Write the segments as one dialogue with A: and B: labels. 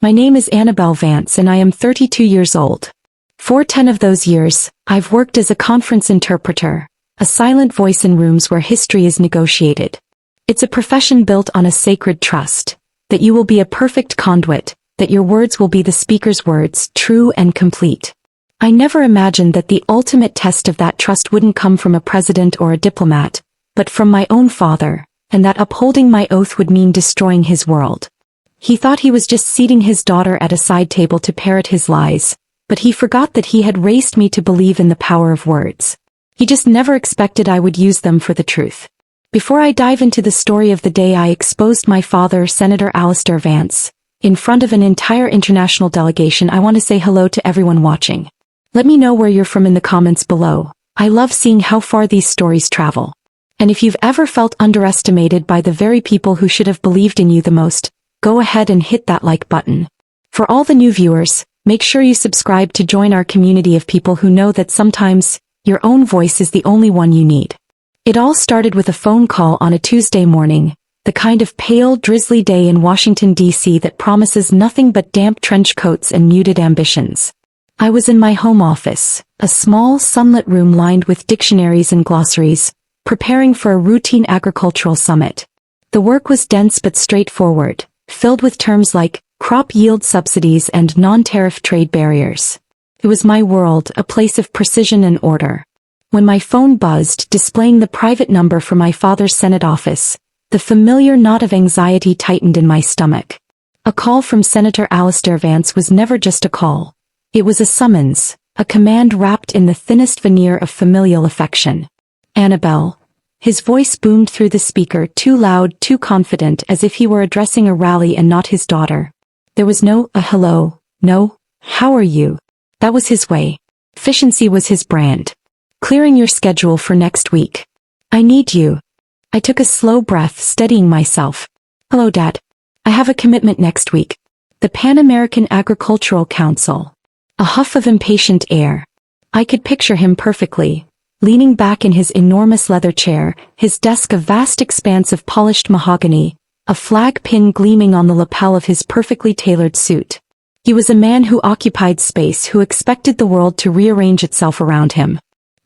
A: My name is Annabelle Vance and I am 32 years old. For 10 of those years, I've worked as a conference interpreter, a silent voice in rooms where history is negotiated. It's a profession built on a sacred trust, that you will be a perfect conduit, that your words will be the speaker's words, true and complete. I never imagined that the ultimate test of that trust wouldn't come from a president or a diplomat, but from my own father, and that upholding my oath would mean destroying his world. He thought he was just seating his daughter at a side table to parrot his lies, but he forgot that he had raised me to believe in the power of words. He just never expected I would use them for the truth. Before I dive into the story of the day I exposed my father, Senator Alistair Vance, in front of an entire international delegation, I want to say hello to everyone watching. Let me know where you're from in the comments below. I love seeing how far these stories travel. And if you've ever felt underestimated by the very people who should have believed in you the most, go ahead and hit that like button. For all the new viewers, make sure you subscribe to join our community of people who know that sometimes your own voice is the only one you need. It all started with a phone call on a Tuesday morning, the kind of pale, drizzly day in Washington, D.C. that promises nothing but damp trench coats and muted ambitions. I was in my home office, a small, sunlit room lined with dictionaries and glossaries, preparing for a routine agricultural summit. The work was dense but straightforward, filled with terms like crop yield subsidies and non-tariff trade barriers. It was my world, a place of precision and order. When my phone buzzed, displaying the private number for my father's Senate office, the familiar knot of anxiety tightened in my stomach. A call from Senator Alistair Vance was never just a call. It was a summons, a command wrapped in the thinnest veneer of familial affection. Annabelle. His voice boomed through the speaker, too loud, too confident, as if he were addressing a rally and not his daughter. There was no, hello, no, how are you? That was his way. Efficiency was his brand. Clearing your schedule for next week. I need you. I took a slow breath, steadying myself. Hello, Dad. I have a commitment next week. The Pan American Agricultural Council. A huff of impatient air. I could picture him perfectly, leaning back in his enormous leather chair, his desk a vast expanse of polished mahogany, a flag pin gleaming on the lapel of his perfectly tailored suit. He was a man who occupied space, who expected the world to rearrange itself around him.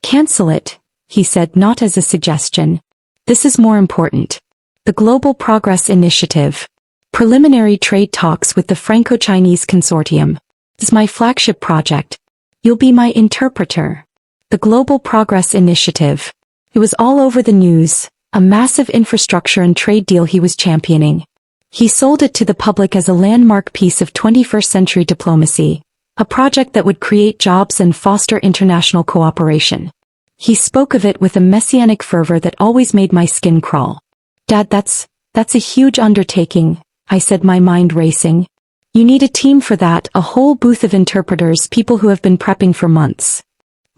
A: Cancel it, he said, not as a suggestion. This is more important. The Global Progress Initiative. Preliminary trade talks with the Franco-Chinese Consortium. This is my flagship project. You'll be my interpreter. The Global Progress Initiative. It was all over the news, a massive infrastructure and trade deal he was championing. He sold it to the public as a landmark piece of 21st century diplomacy, a project that would create jobs and foster international cooperation. He spoke of it with a messianic fervor that always made my skin crawl. Dad, that's a huge undertaking, I said, my mind racing. You need a team for that, a whole booth of interpreters, people who have been prepping for months.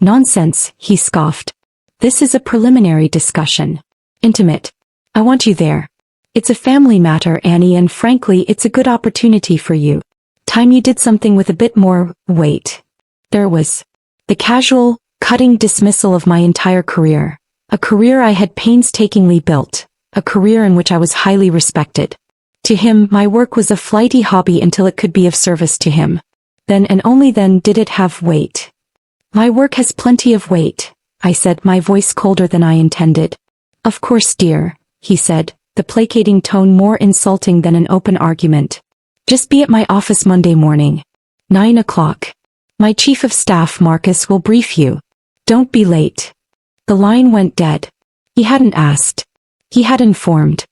A: Nonsense, he scoffed. This is a preliminary discussion. Intimate. I want you there. It's a family matter, Annie, and frankly, it's a good opportunity for you. Time you did something with a bit more weight. There was the casual, cutting dismissal of my entire career. A career I had painstakingly built. A career in which I was highly respected. To him, my work was a flighty hobby until it could be of service to him. Then and only then did it have weight. My work has plenty of weight, I said, my voice colder than I intended. Of course, dear, he said, the placating tone more insulting than an open argument. Just be at my office Monday morning. 9 o'clock. My chief of staff, Marcus, will brief you. Don't be late. The line went dead. He hadn't asked. He had informed.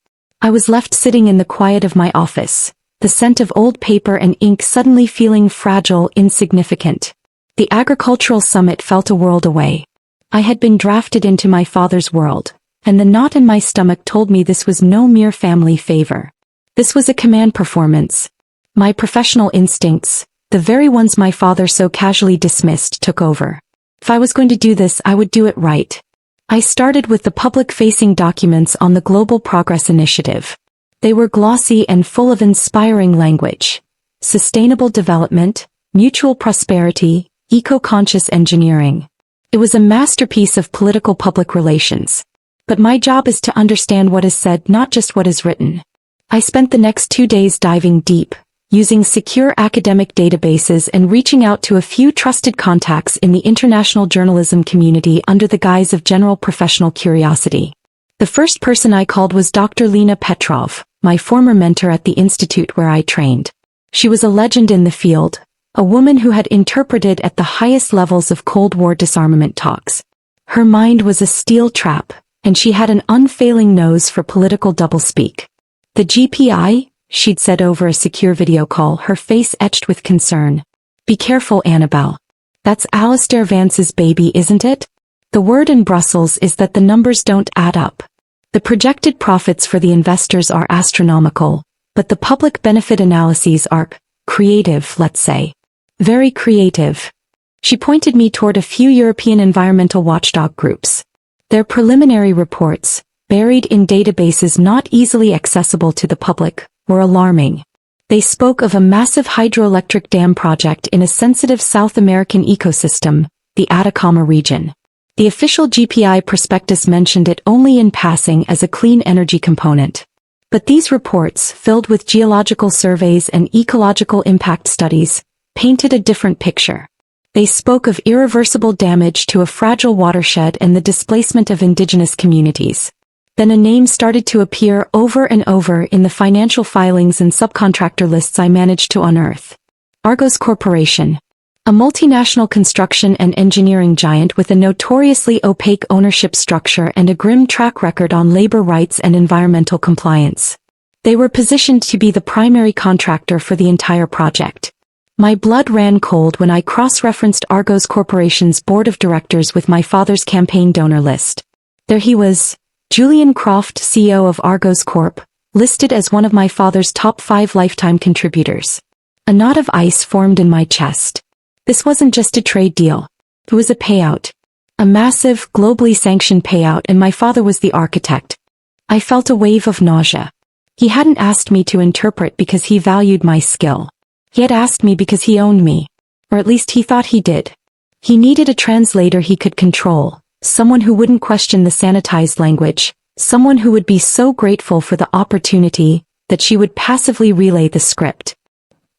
A: I was left sitting in the quiet of my office, the scent of old paper and ink suddenly feeling fragile, insignificant. The agricultural summit felt a world away. I had been drafted into my father's world, and the knot in my stomach told me this was no mere family favor. This was a command performance. My professional instincts, the very ones my father so casually dismissed, took over. If I was going to do this, I would do it right. I started with the public-facing documents on the Global Progress Initiative. They were glossy and full of inspiring language. Sustainable development, mutual prosperity, eco-conscious engineering. It was a masterpiece of political public relations. But my job is to understand what is said, not just what is written. I spent the next 2 days diving deep, using secure academic databases and reaching out to a few trusted contacts in the international journalism community under the guise of general professional curiosity. The first person I called was Dr. Lena Petrov, my former mentor at the institute where I trained. She was a legend in the field, a woman who had interpreted at the highest levels of Cold War disarmament talks. Her mind was a steel trap, and she had an unfailing nose for political doublespeak. The GPI? She'd said over a secure video call, her face etched with concern. Be careful, Annabelle. That's Alistair Vance's baby, isn't it? The word in Brussels is that the numbers don't add up. The projected profits for the investors are astronomical, but the public benefit analyses are creative, let's say. Very creative. She pointed me toward a few European environmental watchdog groups. Their preliminary reports, buried in databases not easily accessible to the public, were alarming. They spoke of a massive hydroelectric dam project in a sensitive South American ecosystem, the Atacama region. The official GPI prospectus mentioned it only in passing as a clean energy component. But these reports, filled with geological surveys and ecological impact studies, painted a different picture. They spoke of irreversible damage to a fragile watershed and the displacement of indigenous communities. Then a name started to appear over and over in the financial filings and subcontractor lists I managed to unearth. Argos Corporation. A multinational construction and engineering giant with a notoriously opaque ownership structure and a grim track record on labor rights and environmental compliance. They were positioned to be the primary contractor for the entire project. My blood ran cold when I cross-referenced Argos Corporation's board of directors with my father's campaign donor list. There he was, Julian Croft, CEO of Argos Corp., listed as one of my father's top 5 lifetime contributors. A knot of ice formed in my chest. This wasn't just a trade deal. It was a payout. A massive, globally sanctioned payout, and my father was the architect. I felt a wave of nausea. He hadn't asked me to interpret because he valued my skill. He had asked me because he owned me. Or at least he thought he did. He needed a translator he could control, someone who wouldn't question the sanitized language, someone who would be so grateful for the opportunity that she would passively relay the script.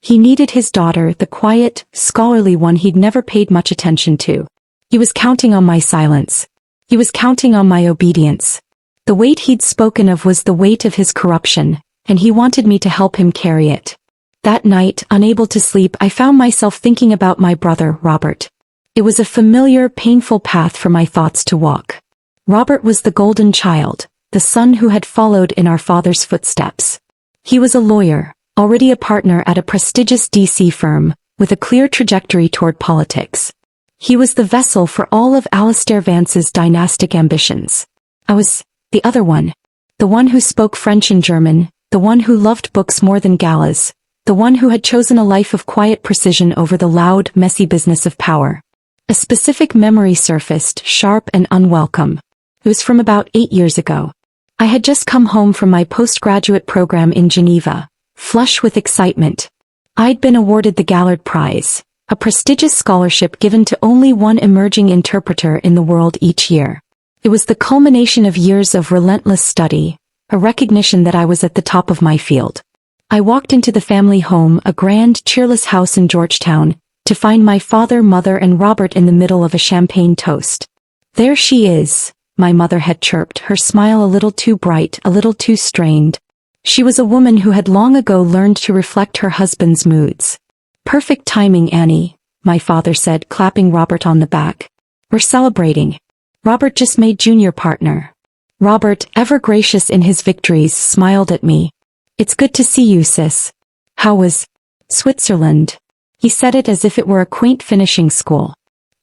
A: He needed his daughter, the quiet, scholarly one he'd never paid much attention to. He was counting on my silence. He was counting on my obedience. The weight he'd spoken of was the weight of his corruption, and he wanted me to help him carry it. That night, unable to sleep, I found myself thinking about my brother, Robert. It was a familiar, painful path for my thoughts to walk. Robert was the golden child, the son who had followed in our father's footsteps. He was a lawyer, already a partner at a prestigious DC firm, with a clear trajectory toward politics. He was the vessel for all of Alistair Vance's dynastic ambitions. I was the other one. The one who spoke French and German, the one who loved books more than galas, the one who had chosen a life of quiet precision over the loud, messy business of power. A specific memory surfaced, sharp and unwelcome. It was from about 8 years ago. I had just come home from my postgraduate program in Geneva, flush with excitement. I'd been awarded the Gallard Prize, a prestigious scholarship given to only one emerging interpreter in the world each year. It was the culmination of years of relentless study, a recognition that I was at the top of my field. I walked into the family home, a grand, cheerless house in Georgetown, to find my father, mother, and Robert in the middle of a champagne toast. There she is, my mother had chirped, her smile a little too bright, a little too strained. She was a woman who had long ago learned to reflect her husband's moods. Perfect timing, Annie, my father said, clapping Robert on the back. We're celebrating. Robert just made junior partner. Robert, ever gracious in his victories, smiled at me. It's good to see you, sis. How was Switzerland? He said it as if it were a quaint finishing school.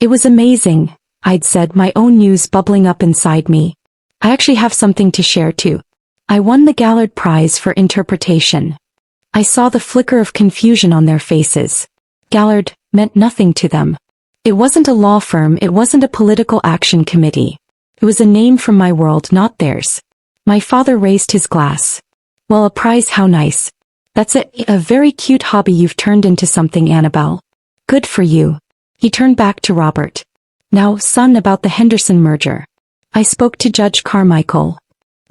A: It was amazing, I'd said, my own news bubbling up inside me. I actually have something to share too. I won the Gallard Prize for interpretation. I saw the flicker of confusion on their faces. Gallard meant nothing to them. It wasn't a law firm, it wasn't a political action committee. It was a name from my world, not theirs. My father raised his glass. Well, a prize, how nice. That's a very cute hobby you've turned into something, Annabelle. Good for you. He turned back to Robert. Now, son, about the Henderson merger. I spoke to Judge Carmichael.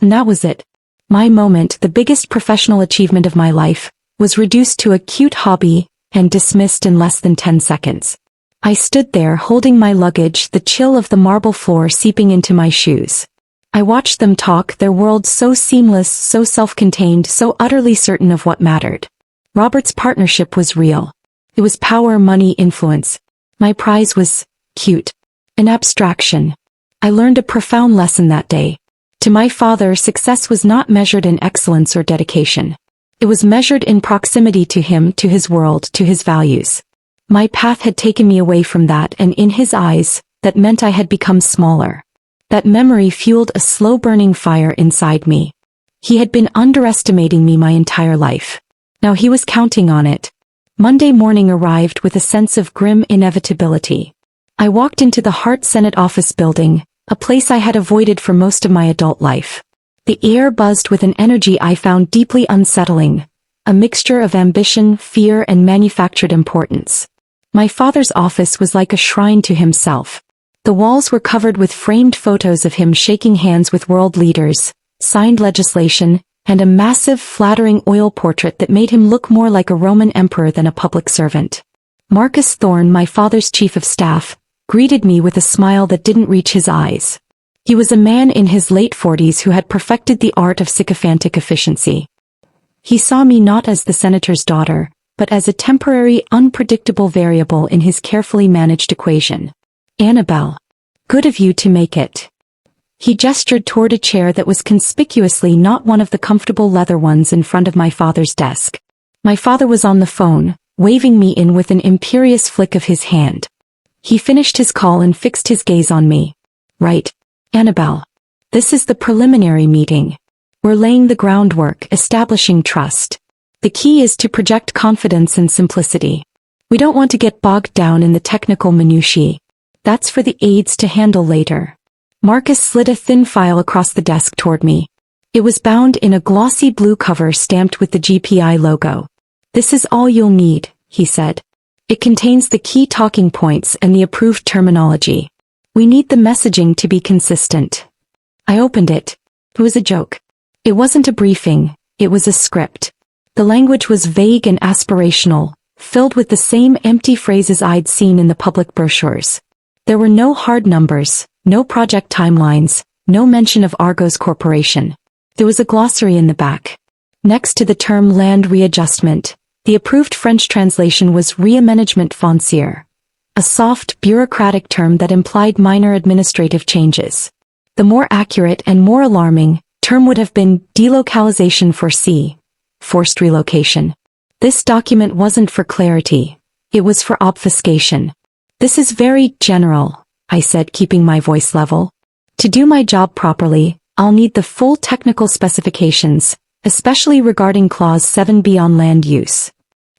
A: And that was it. My moment, the biggest professional achievement of my life, was reduced to a cute hobby and dismissed in less than 10 seconds. I stood there holding my luggage, the chill of the marble floor seeping into my shoes. I watched them talk, their world so seamless, so self-contained, so utterly certain of what mattered. Robert's partnership was real. It was power, money, influence. My prize was cute. An abstraction. I learned a profound lesson that day. To my father, success was not measured in excellence or dedication. It was measured in proximity to him, to his world, to his values. My path had taken me away from that, and in his eyes, that meant I had become smaller. That memory fueled a slow-burning fire inside me. He had been underestimating me my entire life. Now he was counting on it. Monday morning arrived with a sense of grim inevitability. I walked into the Hart Senate office building, a place I had avoided for most of my adult life. The air buzzed with an energy I found deeply unsettling, a mixture of ambition, fear, and manufactured importance. My father's office was like a shrine to himself. The walls were covered with framed photos of him shaking hands with world leaders, signed legislation, and a massive, flattering oil portrait that made him look more like a Roman emperor than a public servant. Marcus Thorne, my father's chief of staff, greeted me with a smile that didn't reach his eyes. He was a man in his late 40s who had perfected the art of sycophantic efficiency. He saw me not as the senator's daughter, but as a temporary, unpredictable variable in his carefully managed equation. "Annabelle. Good of you to make it." He gestured toward a chair that was conspicuously not one of the comfortable leather ones in front of my father's desk. My father was on the phone, waving me in with an imperious flick of his hand. He finished his call and fixed his gaze on me. "Right, Annabelle. This is the preliminary meeting. We're laying the groundwork, establishing trust. The key is to project confidence and simplicity. We don't want to get bogged down in the technical minutiae. That's for the aides to handle later." Marcus slid a thin file across the desk toward me. It was bound in a glossy blue cover stamped with the GPI logo. "This is all you'll need," he said. "It contains the key talking points and the approved terminology. We need the messaging to be consistent." I opened it. It was a joke. It wasn't a briefing, it was a script. The language was vague and aspirational, filled with the same empty phrases I'd seen in the public brochures. There were no hard numbers, no project timelines, no mention of Argos Corporation. There was a glossary in the back. Next to the term land readjustment, the approved French translation was réaménagement foncier, a soft, bureaucratic term that implied minor administrative changes. The more accurate and more alarming term would have been delocalization foresee, forced relocation. This document wasn't for clarity, it was for obfuscation. "This is very general," I said, keeping my voice level. "To do my job properly, I'll need the full technical specifications, especially regarding Clause 7B on land use."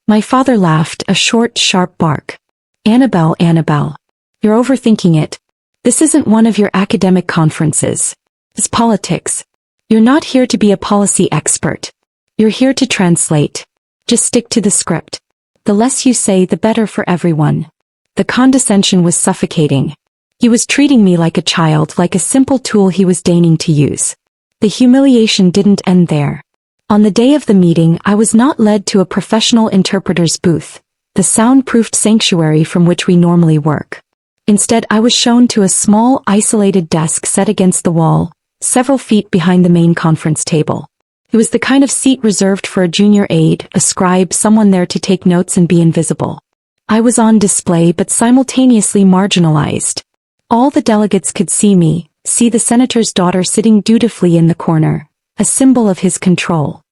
A: My father laughed, a short, sharp bark. "Annabelle, Annabelle. You're overthinking it. This isn't one of your academic conferences. It's politics. You're not here to be a policy expert. You're here to translate. Just stick to the script. The less you say, the better for everyone." The condescension was suffocating. He was treating me like a child, like a simple tool he was deigning to use. The humiliation didn't end there. On the day of the meeting, I was not led to a professional interpreter's booth, the soundproofed sanctuary from which we normally work. Instead, I was shown to a small, isolated desk set against the wall, several feet behind the main conference table. It was the kind of seat reserved for a junior aide, a scribe, someone there to take notes and be invisible. I was on display but simultaneously marginalized. All the delegates could see me, see the senator's daughter sitting dutifully in the corner, a symbol of his control.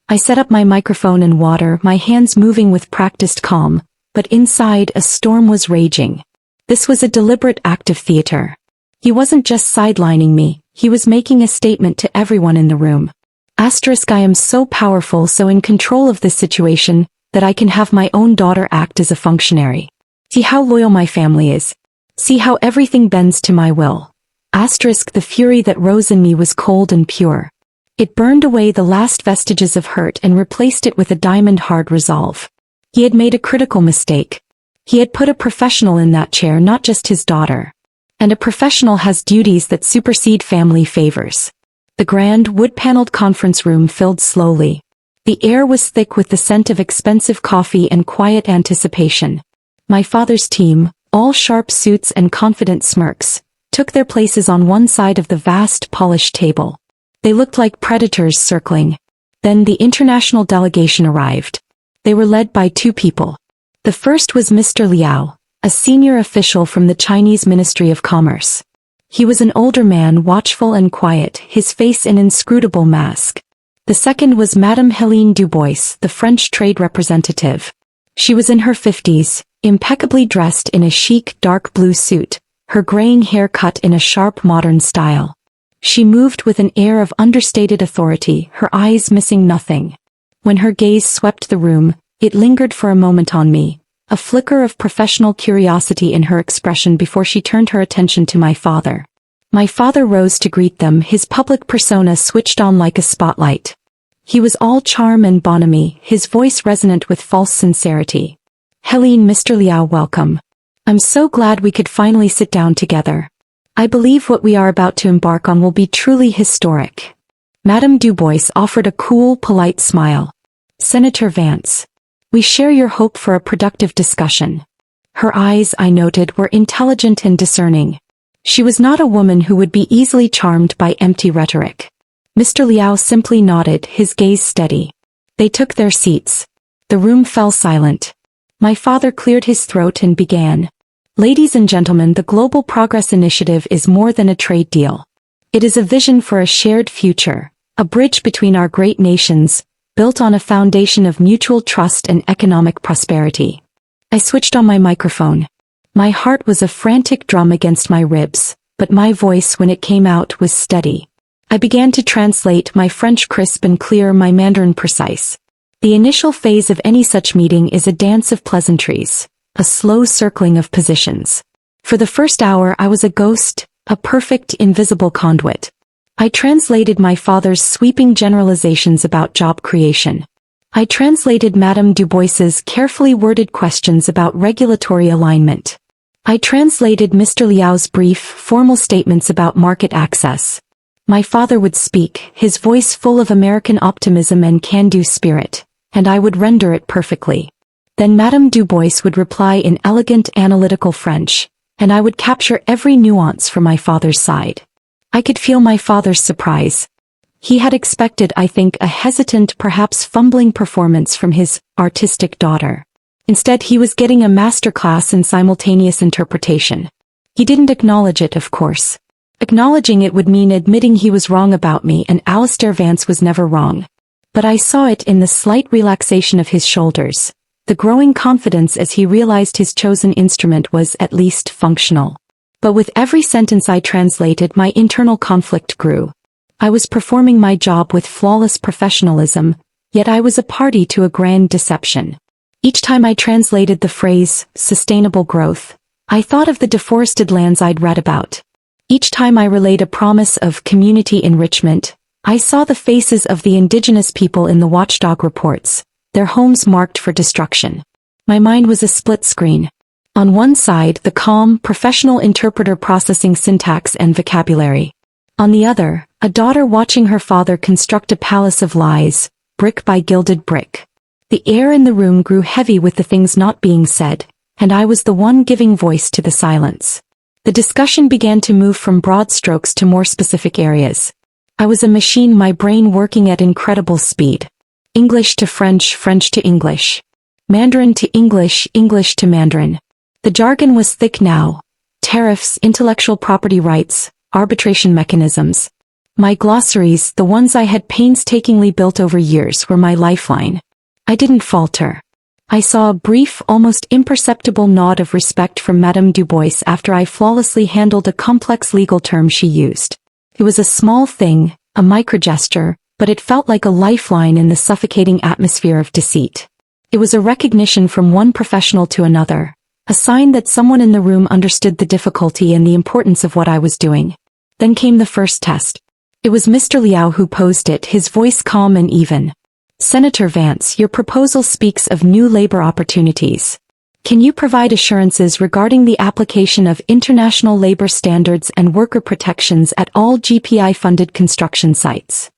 A: I set up my microphone and water, my hands moving with practiced calm, but inside a storm was raging. This was a deliberate act of theater. He wasn't just sidelining me, he was making a statement to everyone in the room. I am so powerful, so in control of this situation, that I can have my own daughter act as a functionary. See how loyal my family is. See how everything bends to my will. The fury that rose in me was cold and pure. It burned away the last vestiges of hurt and replaced it with a diamond-hard resolve. He had made a critical mistake. He had put a professional in that chair, not just his daughter. And a professional has duties that supersede family favors. The grand, wood-paneled conference room filled slowly. The air was thick with the scent of expensive coffee and quiet anticipation. My father's team, all sharp suits and confident smirks, took their places on one side of the vast polished table. They looked like predators circling. Then the international delegation arrived. They were led by two people. The first was Mr. Liao, a senior official from the Chinese Ministry of Commerce. He was an older man, watchful and quiet, his face an inscrutable mask. The second was Madame Helene Dubois, the French trade representative. She was in her 50s, impeccably dressed in a chic dark blue suit, her graying hair cut in a sharp modern style. She moved with an air of understated authority, her eyes missing nothing. When her gaze swept the room, it lingered for a moment on me, a flicker of professional curiosity in her expression before she turned her attention to my father. My father rose to greet them, his public persona switched on like a spotlight. He was all charm and bonhomie, his voice resonant with false sincerity. "Helene, Mr. Liao, welcome. I'm so glad we could finally sit down together. I believe what we are about to embark on will be truly historic." Madame Dubois offered a cool, polite smile. "Senator Vance, we share your hope for a productive discussion." Her eyes, I noted, were intelligent and discerning. She was not a woman who would be easily charmed by empty rhetoric. Mr. Liao simply nodded, his gaze steady. They took their seats. The room fell silent. My father cleared his throat and began. "Ladies and gentlemen, the Global Progress Initiative is more than a trade deal. It is a vision for a shared future, a bridge between our great nations, built on a foundation of mutual trust and economic prosperity." I switched on my microphone. My heart was a frantic drum against my ribs, but my voice when it came out was steady. I began to translate, my French crisp and clear, my Mandarin precise. The initial phase of any such meeting is a dance of pleasantries, a slow circling of positions. For the first hour I was a ghost, a perfect invisible conduit. I translated my father's sweeping generalizations about job creation. I translated Madame Dubois's carefully worded questions about regulatory alignment. I translated Mr. Liao's brief, formal statements about market access. My father would speak, his voice full of American optimism and can-do spirit, and I would render it perfectly. Then Madame Dubois would reply in elegant analytical French, and I would capture every nuance from my father's side. I could feel my father's surprise. He had expected, I think, a hesitant, perhaps fumbling performance from his artistic daughter. Instead, he was getting a masterclass in simultaneous interpretation. He didn't acknowledge it, of course. Acknowledging it would mean admitting he was wrong about me, and Alistair Vance was never wrong. But I saw it in the slight relaxation of his shoulders, the growing confidence as he realized his chosen instrument was at least functional. But with every sentence I translated, my internal conflict grew. I was performing my job with flawless professionalism, yet I was a party to a grand deception. Each time I translated the phrase, sustainable growth, I thought of the deforested lands I'd read about. Each time I relayed a promise of community enrichment, I saw the faces of the indigenous people in the watchdog reports, their homes marked for destruction. My mind was a split screen. On one side, the calm, professional interpreter processing syntax and vocabulary. On the other, a daughter watching her father construct a palace of lies, brick by gilded brick. The air in the room grew heavy with the things not being said, and I was the one giving voice to the silence. The discussion began to move from broad strokes to more specific areas. I was a machine, my brain working at incredible speed. English to French, French to English. Mandarin to English, English to Mandarin. The jargon was thick now. Tariffs, intellectual property rights, arbitration mechanisms. My glossaries, the ones I had painstakingly built over years, were my lifeline. I didn't falter. I saw a brief, almost imperceptible nod of respect from Madame Dubois after I flawlessly handled a complex legal term she used. It was a small thing, a microgesture, but it felt like a lifeline in the suffocating atmosphere of deceit. It was a recognition from one professional to another, a sign that someone in the room understood the difficulty and the importance of what I was doing. Then came the first test. It was Mr. Liao who posed it, his voice calm and even. "Senator Vance, your proposal speaks of new labor opportunities. Can you provide assurances regarding the application of international labor standards and worker protections at all GPI-funded construction sites?"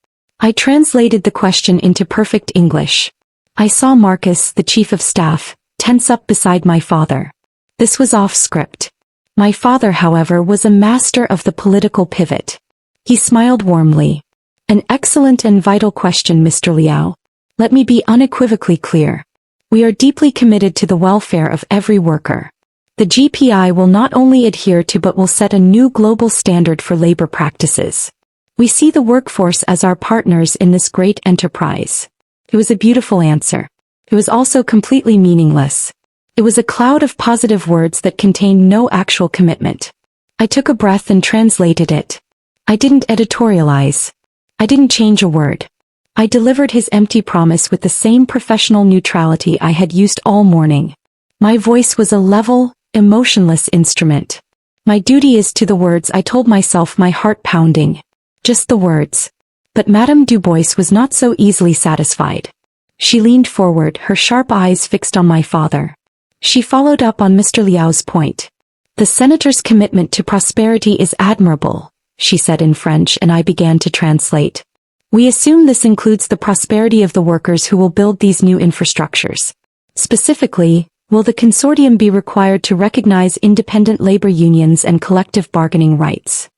A: I translated the question into perfect English. I saw Marcus, the chief of staff, tense up beside my father. This was off script. My father, however, was a master of the political pivot. He smiled warmly. An excellent and vital question, Mr. Liao. Let me be unequivocally clear. We are deeply committed to the welfare of every worker. The GPI will not only adhere to but will set a new global standard for labor practices. We see the workforce as our partners in this great enterprise. It was a beautiful answer. It was also completely meaningless. It was a cloud of positive words that contained no actual commitment. I took a breath and translated it. I didn't editorialize. I didn't change a word. I delivered his empty promise with the same professional neutrality I had used all morning. My voice was a level, emotionless instrument. My duty is to the words, I told myself, my heart pounding. Just the words. But Madame Dubois was not so easily satisfied. She leaned forward, her sharp eyes fixed on my father. She followed up on Mr. Liao's point. The senator's commitment to prosperity is admirable, she said in French, and I began to translate. We assume this includes the prosperity of the workers who will build these new infrastructures. Specifically, will the consortium be required to recognize independent labor unions and collective bargaining rights?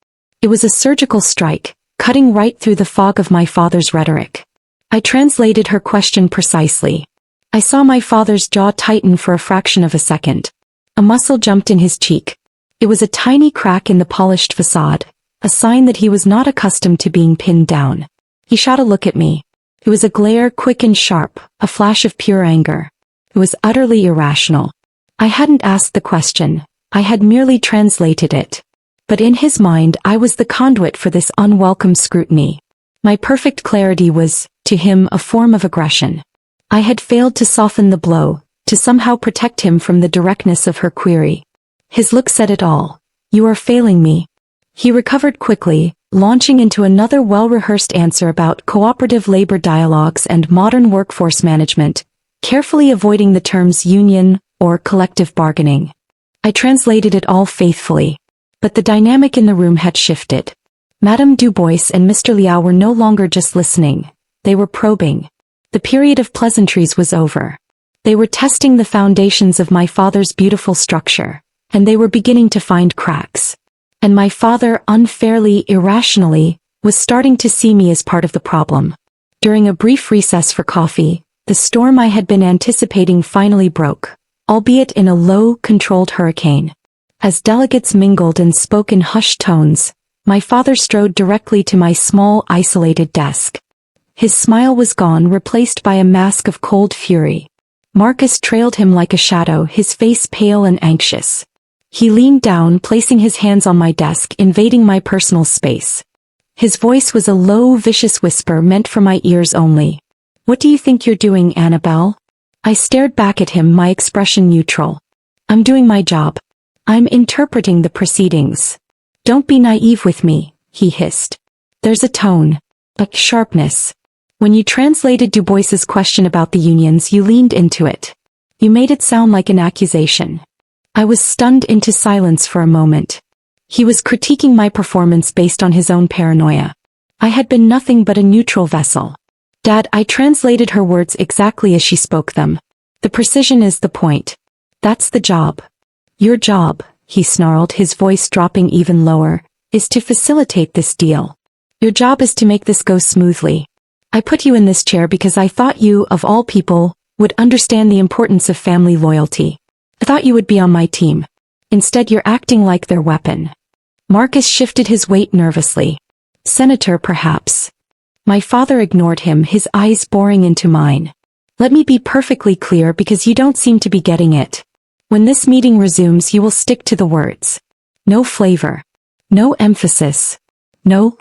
A: It was a surgical strike, cutting right through the fog of my father's rhetoric. I translated her question precisely. I saw my father's jaw tighten for a fraction of a second. A muscle jumped in his cheek. It was a tiny crack in the polished facade, a sign that he was not accustomed to being pinned down. He shot a look at me. It was a glare, quick and sharp, a flash of pure anger. It was utterly irrational. I hadn't asked the question, I had merely translated it. But in his mind I was the conduit for this unwelcome scrutiny. My perfect clarity was, to him, a form of aggression. I had failed to soften the blow, to somehow protect him from the directness of her query. His look said it all. You are failing me. He recovered quickly, launching into another well-rehearsed answer about cooperative labor dialogues and modern workforce management, carefully avoiding the terms union or collective bargaining. I translated it all faithfully. But the dynamic in the room had shifted. Madame Dubois and Mr. Liao were no longer just listening. They were probing. The period of pleasantries was over. They were testing the foundations of my father's beautiful structure, and they were beginning to find cracks. And my father, unfairly, irrationally, was starting to see me as part of the problem. During a brief recess for coffee, the storm I had been anticipating finally broke, albeit in a low, controlled hurricane. As delegates mingled and spoke in hushed tones, my father strode directly to my small, isolated desk. His smile was gone, replaced by a mask of cold fury. Marcus trailed him like a shadow, his face pale and anxious. He leaned down, placing his hands on my desk, invading my personal space. His voice was a low, vicious whisper meant for my ears only. What do you think you're doing, Annabelle? I stared back at him, my expression neutral. I'm doing my job. I'm interpreting the proceedings. Don't be naive with me, he hissed. There's a tone, a sharpness. When you translated Dubois's question about the unions, you leaned into it. You made it sound like an accusation. I was stunned into silence for a moment. He was critiquing my performance based on his own paranoia. I had been nothing but a neutral vessel. Dad, I translated her words exactly as she spoke them. The precision is the point. That's the job. Your job, he snarled, his voice dropping even lower, is to facilitate this deal. Your job is to make this go smoothly. I put you in this chair because I thought you, of all people, would understand the importance of family loyalty. I thought you would be on my team. Instead, you're acting like their weapon. Marcus shifted his weight nervously. Senator, perhaps. My father ignored him, his eyes boring into mine. Let me be perfectly clear, because you don't seem to be getting it. When this meeting resumes, you will stick to the words. No flavor. No emphasis. No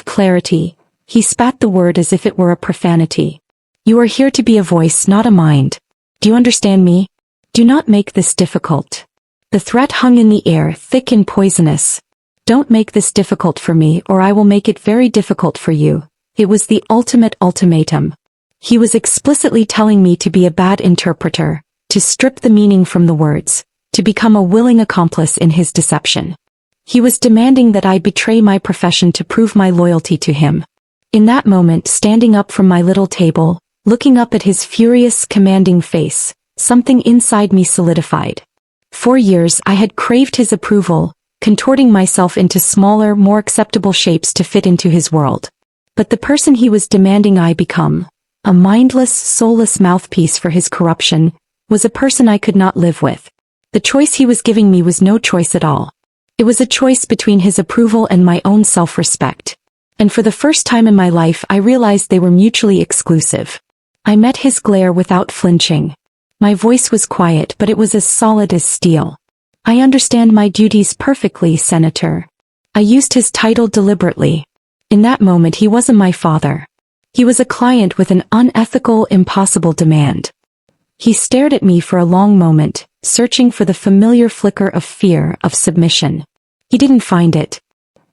A: clarity. He spat the word as if it were a profanity. You are here to be a voice, not a mind. Do you understand me? Do not make this difficult. The threat hung in the air, thick and poisonous. Don't make this difficult for me, or I will make it very difficult for you. It was the ultimate ultimatum. He was explicitly telling me to be a bad interpreter, to strip the meaning from the words, to become a willing accomplice in his deception. He was demanding that I betray my profession to prove my loyalty to him. In that moment, standing up from my little table, looking up at his furious, commanding face, something inside me solidified. For years I had craved his approval, contorting myself into smaller, more acceptable shapes to fit into his world. But the person he was demanding I become, a mindless, soulless mouthpiece for his corruption, was a person I could not live with. The choice he was giving me was no choice at all. It was a choice between his approval and my own self-respect. And for the first time in my life I realized they were mutually exclusive. I met his glare without flinching. My voice was quiet, but it was as solid as steel. I understand my duties perfectly, Senator. I used his title deliberately. In that moment he wasn't my father. He was a client with an unethical, impossible demand. He stared at me for a long moment, searching for the familiar flicker of fear, of submission. He didn't find it.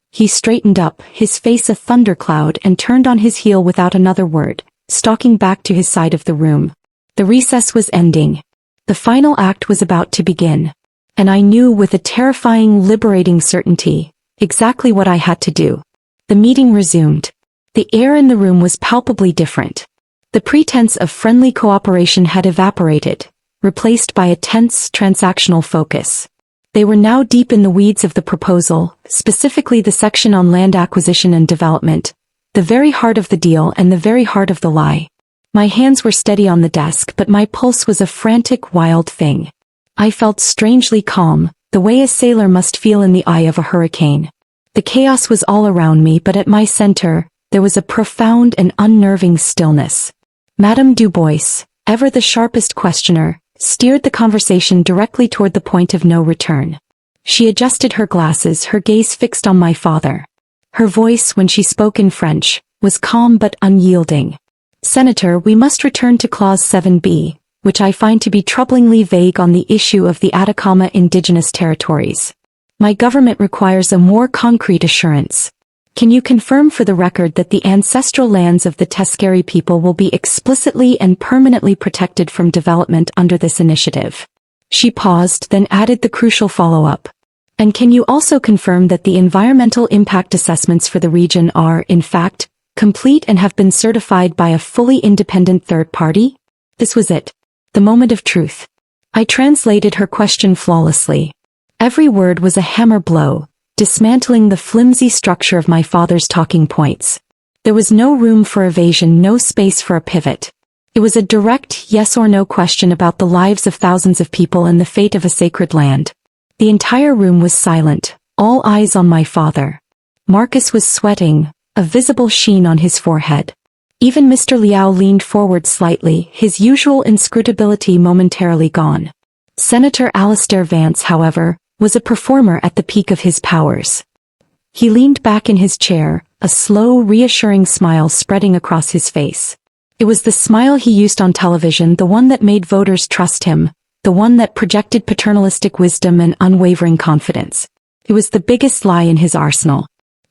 A: He straightened up, his face a thundercloud, and turned on his heel without another word, stalking back to his side of the room. The recess was ending. The final act was about to begin. And I knew with a terrifying, liberating certainty, exactly what I had to do. The meeting resumed. The air in the room was palpably different. The pretense of friendly cooperation had evaporated, replaced by a tense, transactional focus. They were now deep in the weeds of the proposal, specifically the section on land acquisition and development, the very heart of the deal and the very heart of the lie. My hands were steady on the desk, but my pulse was a frantic, wild thing. I felt strangely calm, the way a sailor must feel in the eye of a hurricane. The chaos was all around me, but at my center, there was a profound and unnerving stillness. Madame Dubois, ever the sharpest questioner, steered the conversation directly toward the point of no return. She adjusted her glasses, her gaze fixed on my father. Her voice, when she spoke in French, was calm but unyielding. Senator, we must return to Clause 7b, which I find to be troublingly vague on the issue of the Atacama Indigenous Territories. My government requires a more concrete assurance. Can you confirm for the record that the ancestral lands of the Tuskegee people will be explicitly and permanently protected from development under this initiative? She paused, then added the crucial follow-up. And can you also confirm that the environmental impact assessments for the region are, in fact, complete and have been certified by a fully independent third party? This was it. The moment of truth. I translated her question flawlessly. Every word was a hammer blow, dismantling the flimsy structure of my father's talking points. There was no room for evasion, no space for a pivot. It was a direct yes or no question about the lives of thousands of people and the fate of a sacred land. The entire room was silent, all eyes on my father. Marcus was sweating, a visible sheen on his forehead. Even Mr. Liao leaned forward slightly, his usual inscrutability momentarily gone. Senator Alistair Vance, however, was a performer at the peak of his powers. He leaned back in his chair, a slow, reassuring smile spreading across his face. It was the smile he used on television, the one that made voters trust him, the one that projected paternalistic wisdom and unwavering confidence. It was the biggest lie in his arsenal.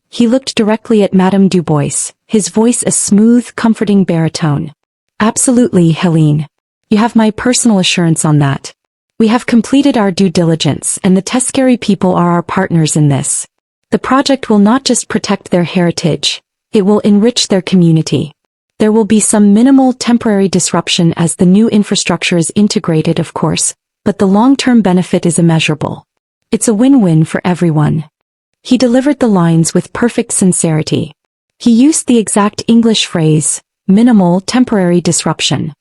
A: He looked directly at Madame Dubois, his voice a smooth, comforting baritone. Absolutely, Helene. You have my personal assurance on that. We have completed our due diligence, and the Tuskegee people are our partners in this. The project will not just protect their heritage, it will enrich their community. There will be some minimal temporary disruption as the new infrastructure is integrated, of course, but the long-term benefit is immeasurable. It's a win-win for everyone. He delivered the lines with perfect sincerity. He used the exact English phrase, minimal temporary disruption.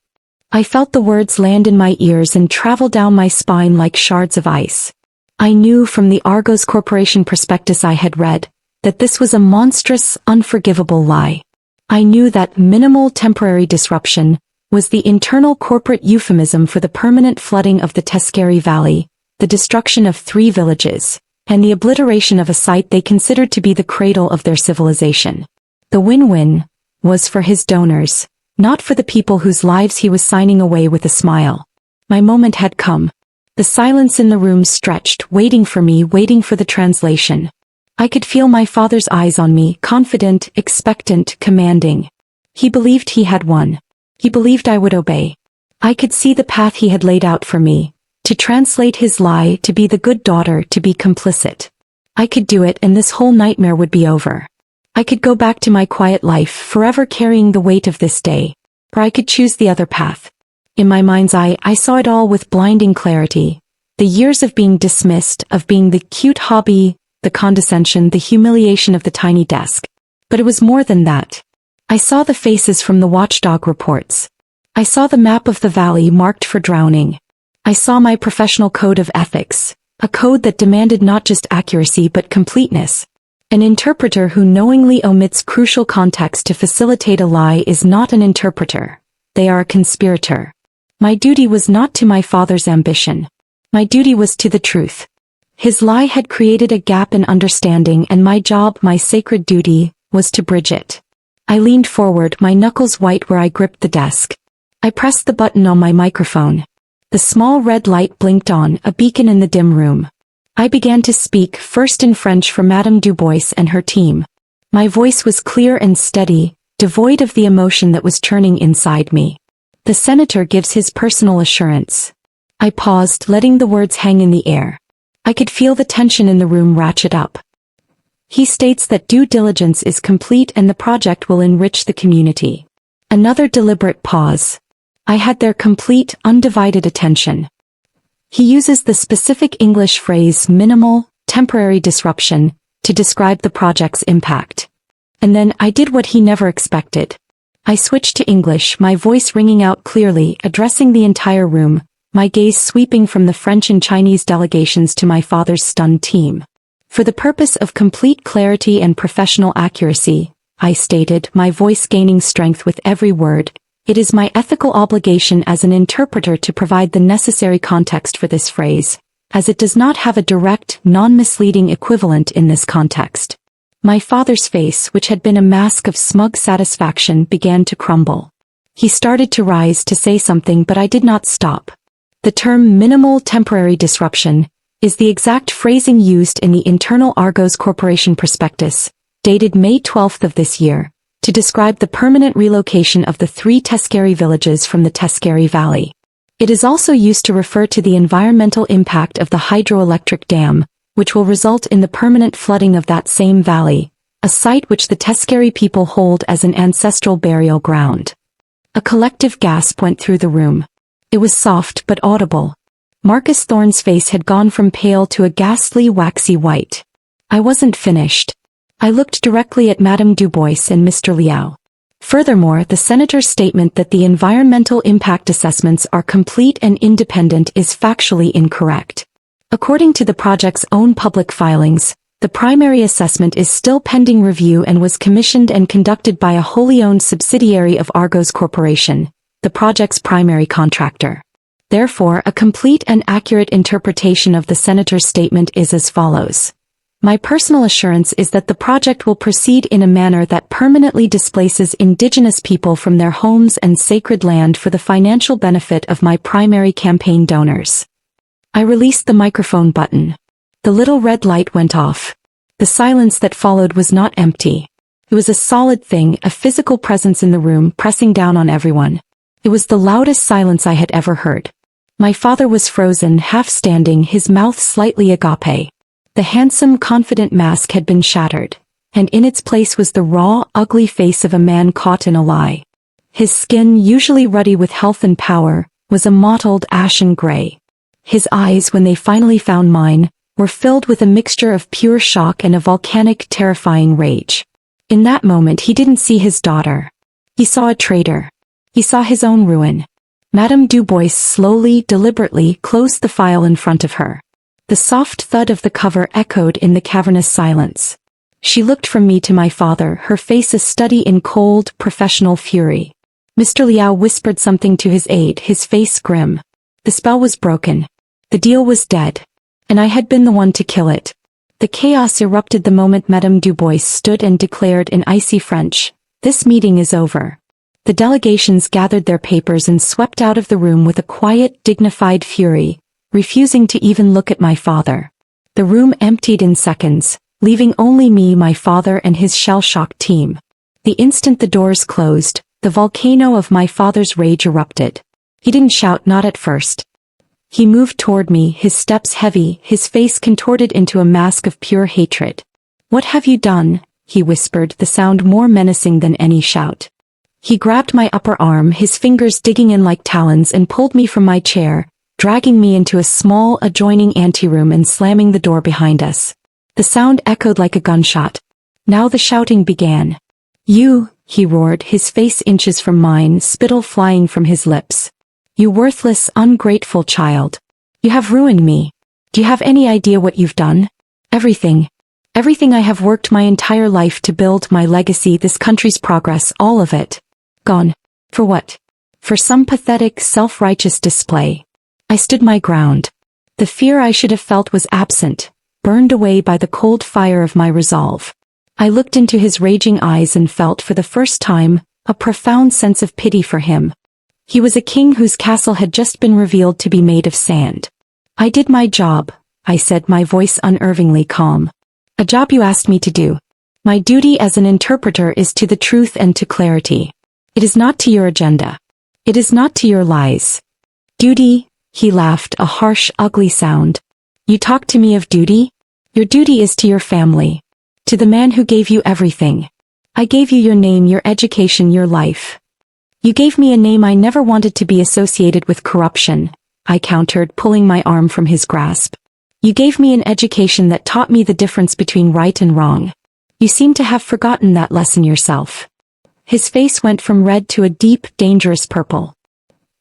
A: I felt the words land in my ears and travel down my spine like shards of ice. I knew from the Argos Corporation prospectus I had read, that this was a monstrous, unforgivable lie. I knew that minimal temporary disruption was the internal corporate euphemism for the permanent flooding of the Tuskegee Valley, the destruction of 3 villages, and the obliteration of a site they considered to be the cradle of their civilization. The win-win was for his donors, not for the people whose lives he was signing away with a smile. My moment had come. The silence in the room stretched, waiting for me, waiting for the translation. I could feel my father's eyes on me, confident, expectant, commanding. He believed he had won. He believed I would obey. I could see the path he had laid out for me, to translate his lie, to be the good daughter, to be complicit. I could do it, and this whole nightmare would be over. I could go back to my quiet life, forever carrying the weight of this day, or I could choose the other path. In my mind's eye, I saw it all with blinding clarity. The years of being dismissed, of being the cute hobby, the condescension, the humiliation of the tiny desk. But it was more than that. I saw the faces from the watchdog reports. I saw the map of the valley marked for drowning. I saw my professional code of ethics, a code that demanded not just accuracy but completeness. An interpreter who knowingly omits crucial context to facilitate a lie is not an interpreter. They are a conspirator. My duty was not to my father's ambition. My duty was to the truth. His lie had created a gap in understanding, and my job, my sacred duty, was to bridge it. I leaned forward, my knuckles white where I gripped the desk. I pressed the button on my microphone. The small red light blinked on, a beacon in the dim room. I began to speak, first in French for Madame Dubois and her team. My voice was clear and steady, devoid of the emotion that was churning inside me. The senator gives his personal assurance. I paused, letting the words hang in the air. I could feel the tension in the room ratchet up. He states that due diligence is complete and the project will enrich the community. Another deliberate pause. I had their complete, undivided attention. He uses the specific English phrase minimal, temporary disruption to describe the project's impact. And then I did what he never expected. I switched to English, my voice ringing out clearly, addressing the entire room, my gaze sweeping from the French and Chinese delegations to my father's stunned team. For the purpose of complete clarity and professional accuracy, I stated, my voice gaining strength with every word, it is my ethical obligation as an interpreter to provide the necessary context for this phrase, as it does not have a direct, non-misleading equivalent in this context. My father's face, which had been a mask of smug satisfaction, began to crumble. He started to rise to say something, but I did not stop. The term minimal temporary disruption is the exact phrasing used in the internal Argos Corporation prospectus, dated May 12th of this year, to describe the permanent relocation of the 3 Teskeri villages from the Teskeri Valley. It is also used to refer to the environmental impact of the hydroelectric dam, which will result in the permanent flooding of that same valley, a site which the Teskeri people hold as an ancestral burial ground. A collective gasp went through the room. It was soft but audible. Marcus Thorne's face had gone from pale to a ghastly waxy white. I wasn't finished. I looked directly at Madame Dubois and Mr. Liao. Furthermore, the senator's statement that the environmental impact assessments are complete and independent is factually incorrect. According to the project's own public filings, the primary assessment is still pending review and was commissioned and conducted by a wholly owned subsidiary of Argos Corporation, the project's primary contractor. Therefore, a complete and accurate interpretation of the senator's statement is as follows. My personal assurance is that the project will proceed in a manner that permanently displaces indigenous people from their homes and sacred land for the financial benefit of my primary campaign donors. I released the microphone button. The little red light went off. The silence that followed was not empty. It was a solid thing, a physical presence in the room, pressing down on everyone. It was the loudest silence I had ever heard. My father was frozen, half standing, his mouth slightly agape. The handsome, confident mask had been shattered, and in its place was the raw, ugly face of a man caught in a lie. His skin, usually ruddy with health and power, was a mottled ashen gray. His eyes, when they finally found mine, were filled with a mixture of pure shock and a volcanic, terrifying rage. In that moment he didn't see his daughter. He saw a traitor. He saw his own ruin. Madame Dubois slowly, deliberately closed the file in front of her. The soft thud of the cover echoed in the cavernous silence. She looked from me to my father, her face a study in cold, professional fury. Mr. Liao whispered something to his aide, his face grim. The spell was broken. The deal was dead. And I had been the one to kill it. The chaos erupted the moment Madame Dubois stood and declared in icy French, "This meeting is over." The delegations gathered their papers and swept out of the room with a quiet, dignified fury, refusing to even look at my father. The room emptied in seconds, leaving only me, my father, and his shell-shocked team. The instant the doors closed, the volcano of my father's rage erupted. He didn't shout, not at first. He moved toward me, his steps heavy, his face contorted into a mask of pure hatred. "What have you done?" he whispered, the sound more menacing than any shout. He grabbed my upper arm, his fingers digging in like talons, and pulled me from my chair, dragging me into a small adjoining anteroom and slamming the door behind us. The sound echoed like a gunshot. Now the shouting began. "You," he roared, his face inches from mine, spittle flying from his lips. "You worthless, ungrateful child. You have ruined me. Do you have any idea what you've done? Everything. Everything I have worked my entire life to build, my legacy, this country's progress, all of it. Gone. For what? For some pathetic, self-righteous display." I stood my ground. The fear I should have felt was absent, burned away by the cold fire of my resolve. I looked into his raging eyes and felt for the first time a profound sense of pity for him. He was a king whose castle had just been revealed to be made of sand. "I did my job," I said, my voice unervingly calm. "A job you asked me to do. My duty as an interpreter is to the truth and to clarity. It is not to your agenda. It is not to your lies." "Duty?" He laughed, a harsh, ugly sound. "You talk to me of duty? Your duty is to your family. To the man who gave you everything. I gave you your name, your education, your life. You gave me a name I never wanted to be associated with corruption," I countered, pulling my arm from his grasp. "You gave me an education that taught me the difference between right and wrong. You seem to have forgotten that lesson yourself." His face went from red to a deep, dangerous purple.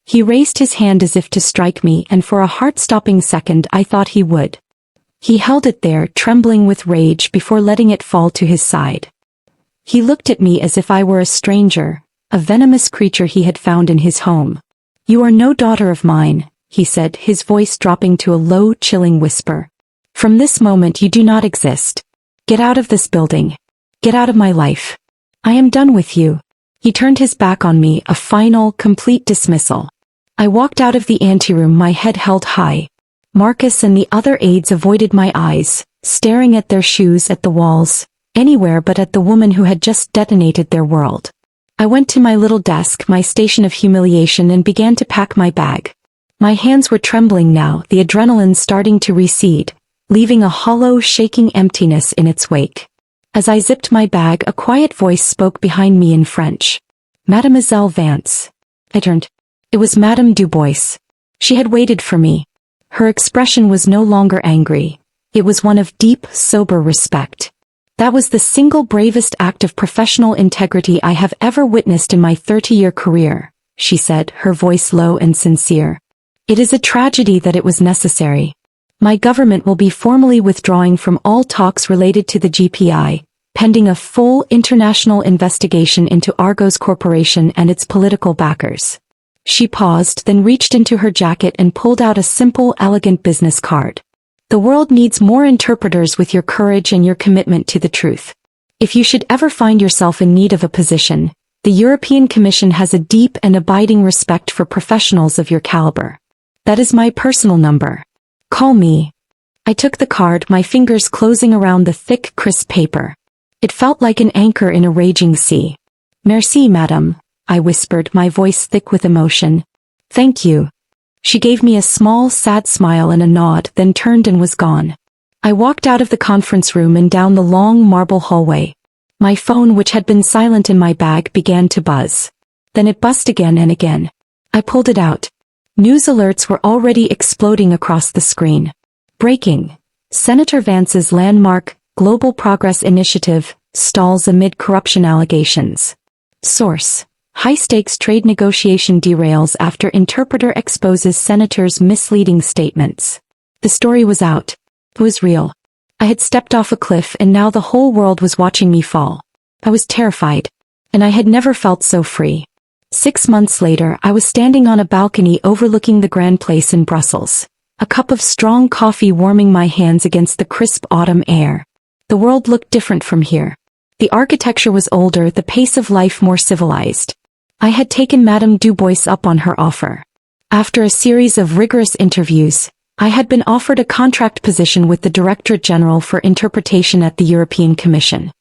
A: He raised his hand as if to strike me, and for a heart-stopping second I thought he would. He held it there, trembling with rage, before letting it fall to his side. He looked at me as if I were a stranger, a venomous creature he had found in his home. "You are no daughter of mine," he said, his voice dropping to a low, chilling whisper. "From this moment you do not exist. Get out of this building. Get out of my life. I am done with you." He turned his back on me, a final, complete dismissal. I walked out of the anteroom, my head held high. Marcus and the other aides avoided my eyes, staring at their shoes, at the walls, anywhere but at the woman who had just detonated their world. I went to my little desk, my station of humiliation, and began to pack my bag. My hands were trembling now, the adrenaline starting to recede, leaving a hollow, shaking emptiness in its wake. As I zipped my bag, a quiet voice spoke behind me in French. "Mademoiselle Vance." I turned. It was Madame Dubois. She had waited for me. Her expression was no longer angry. It was one of deep, sober respect. "That was the single bravest act of professional integrity I have ever witnessed in my 30-year career," she said, her voice low and sincere. "It is a tragedy that it was necessary. My government will be formally withdrawing from all talks related to the GPI, pending a full international investigation into Argos Corporation and its political backers." She paused, then reached into her jacket and pulled out a simple, elegant business card. "The world needs more interpreters with your courage and your commitment to the truth. If you should ever find yourself in need of a position, the European Commission has a deep and abiding respect for professionals of your caliber. That is my personal number. Call me." I took the card, my fingers closing around the thick, crisp paper. It felt like an anchor in a raging sea. "Merci, madame," I whispered, my voice thick with emotion. "Thank you." She gave me a small, sad smile and a nod, then turned and was gone. I walked out of the conference room and down the long marble hallway. My phone, which had been silent in my bag, began to buzz. Then it buzzed again and again. I pulled it out. News alerts were already exploding across the screen. Breaking. Senator Vance's landmark, Global Progress Initiative, stalls amid corruption allegations. Source. High-stakes trade negotiation derails after interpreter exposes senator's misleading statements. The story was out. It was real. I had stepped off a cliff and now the whole world was watching me fall. I was terrified. And I had never felt so free. 6 months later, I was standing on a balcony overlooking the Grand Place in Brussels. A cup of strong coffee warming my hands against the crisp autumn air. The world looked different from here. The architecture was older, the pace of life more civilized. I had taken Madame Dubois up on her offer. After a series of rigorous interviews, I had been offered a contract position with the Directorate General for Interpretation at the European Commission.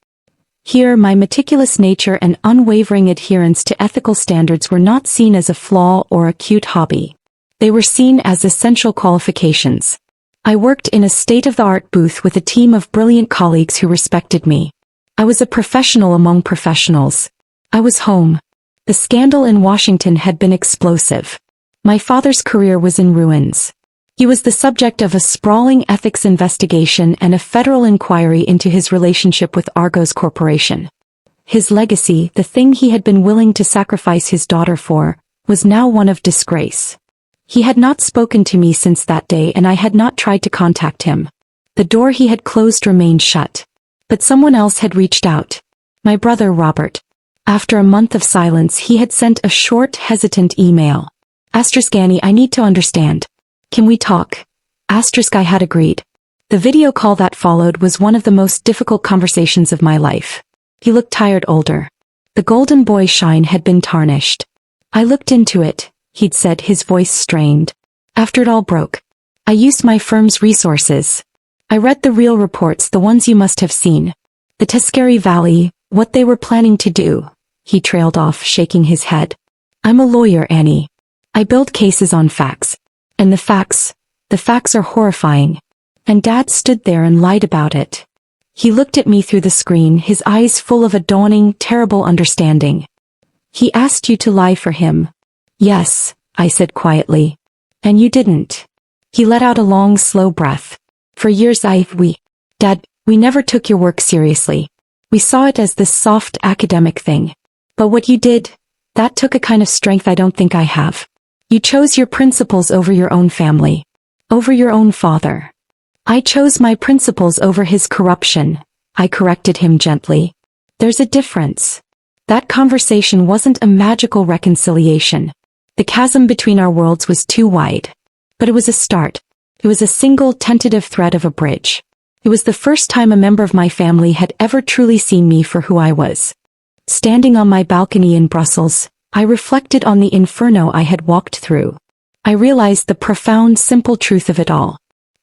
A: Here, my meticulous nature and unwavering adherence to ethical standards were not seen as a flaw or a cute hobby. They were seen as essential qualifications. I worked in a state-of-the-art booth with a team of brilliant colleagues who respected me. I was a professional among professionals. I was home. The scandal in Washington had been explosive. My father's career was in ruins. He was the subject of a sprawling ethics investigation and a federal inquiry into his relationship with Argos Corporation. His legacy, the thing he had been willing to sacrifice his daughter for, was now one of disgrace. He had not spoken to me since that day, and I had not tried to contact him. The door he had closed remained shut. But someone else had reached out. My brother Robert. After a month of silence, he had sent a short, hesitant email. Annie, I need to understand. Can we talk? I had agreed. The video call that followed was one of the most difficult conversations of my life. He looked tired, older. The golden boy shine had been tarnished. I looked into it, he'd said, his voice strained. After it all broke, I used my firm's resources. I read the real reports, the ones you must have seen. The Tuskegee Valley, what they were planning to do. He trailed off, shaking his head. I'm a lawyer, Annie. I build cases on facts. And the facts are horrifying. And Dad stood there and lied about it. He looked at me through the screen, his eyes full of a dawning, terrible understanding. He asked you to lie for him. Yes, I said quietly. And you didn't. He let out a long, slow breath. For years Dad, we never took your work seriously. We saw it as this soft academic thing. But what you did, that took a kind of strength I don't think I have. You chose your principles over your own family. Over your own father. I chose my principles over his corruption. I corrected him gently. There's a difference. That conversation wasn't a magical reconciliation. The chasm between our worlds was too wide. But it was a start. It was a single tentative thread of a bridge. It was the first time a member of my family had ever truly seen me for who I was. Standing on my balcony in Brussels, I reflected on the inferno I had walked through. I realized the profound, simple truth of it all.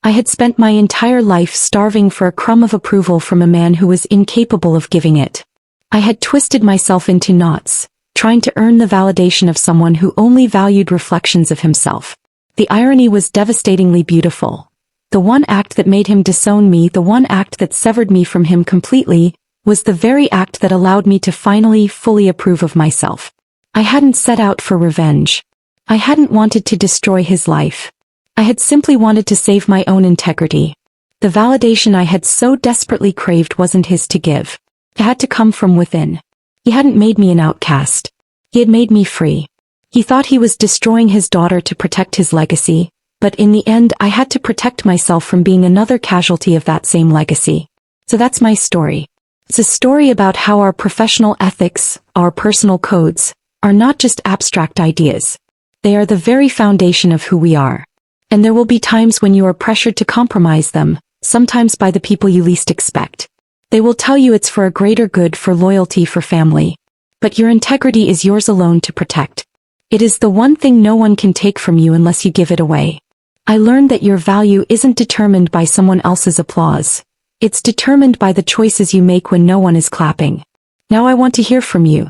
A: I had spent my entire life starving for a crumb of approval from a man who was incapable of giving it. I had twisted myself into knots, trying to earn the validation of someone who only valued reflections of himself. The irony was devastatingly beautiful. The one act that made him disown me, the one act that severed me from him completely, was the very act that allowed me to finally, fully approve of myself. I hadn't set out for revenge. I hadn't wanted to destroy his life. I had simply wanted to save my own integrity. The validation I had so desperately craved wasn't his to give. It had to come from within. He hadn't made me an outcast. He had made me free. He thought he was destroying his daughter to protect his legacy, but in the end I had to protect myself from being another casualty of that same legacy. So that's my story. It's a story about how our professional ethics, our personal codes, are not just abstract ideas. They are the very foundation of who we are. And there will be times when you are pressured to compromise them, sometimes by the people you least expect. They will tell you it's for a greater good, for loyalty, for family. But your integrity is yours alone to protect. It is the one thing no one can take from you unless you give it away. I learned that your value isn't determined by someone else's applause. It's determined by the choices you make when no one is clapping. Now I want to hear from you.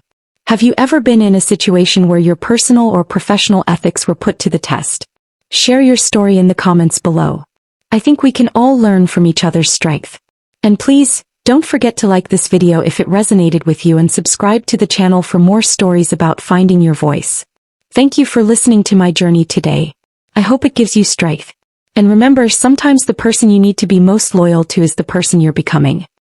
A: Have you ever been in a situation where your personal or professional ethics were put to the test? Share your story in the comments below. I think we can all learn from each other's strength. And please, don't forget to like this video if it resonated with you and subscribe to the channel for more stories about finding your voice. Thank you for listening to my journey today. I hope it gives you strength. And remember, sometimes the person you need to be most loyal to is the person you're becoming.